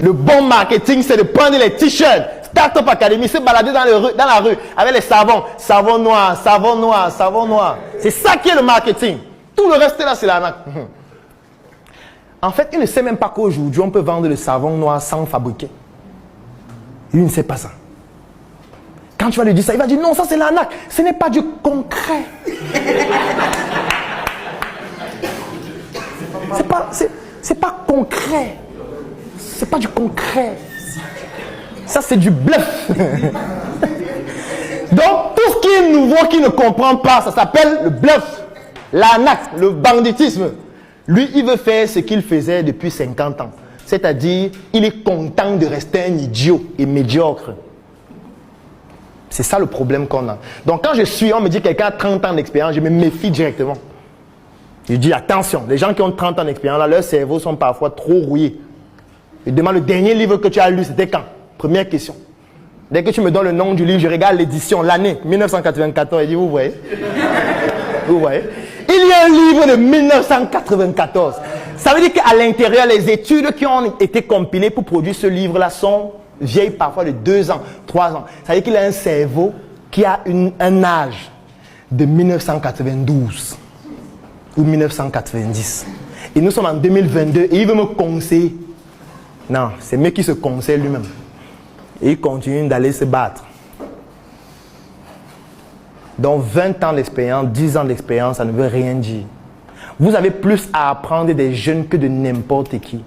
Le bon marketing, c'est de prendre les t-shirts. Startup Academy, se balader dans la rue avec les savons. Savon noir, savon noir, savon noir. C'est ça qui est le marketing. Tout le reste là, c'est l'arnaque. En fait, il ne sait même pas qu'aujourd'hui, on peut vendre le savon noir sans fabriquer. Il ne sait pas ça. Quand tu vas lui dire ça, il va dire non, ça c'est l'arnaque. Ce n'est pas du concret. C'est pas concret. C'est pas du concret. Ça c'est du bluff. Donc tout ce qui est nouveau, qui ne comprend pas, ça s'appelle le bluff, l'arnaque, le banditisme. Lui, il veut faire ce qu'il faisait depuis 50 ans. C'est-à-dire, il est content de rester un idiot et médiocre. C'est ça le problème qu'on a. Donc quand on me dit quelqu'un a 30 ans d'expérience, je me méfie directement. Je dis attention, les gens qui ont 30 ans d'expérience, là, leurs cerveaux sont parfois trop rouillés. Je demande le dernier livre que tu as lu, c'était quand? Première question. Dès que tu me donnes le nom du livre, je regarde l'édition, l'année, 1994, et je dis, vous voyez? Vous voyez? Il y a un livre de 1994. Ça veut dire qu'à l'intérieur, les études qui ont été compilées pour produire ce livre-là sont vieilles parfois de 2 ans, 3 ans. Ça veut dire qu'il a un cerveau qui a un âge de 1992 ou 1990. Et nous sommes en 2022 et il veut me conseiller. Non, c'est mieux qu'il se conseille lui-même. Et il continue d'aller se battre. Donc 20 ans d'expérience, 10 ans d'expérience, ça ne veut rien dire. Vous avez plus à apprendre des jeunes que de n'importe qui.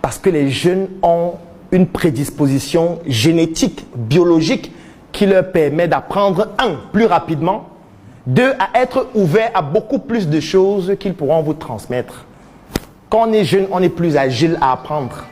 Parce que les jeunes ont une prédisposition génétique, biologique, qui leur permet d'apprendre, 1, plus rapidement, 2, à être ouverts à beaucoup plus de choses qu'ils pourront vous transmettre. Quand on est jeune, on est plus agile à apprendre.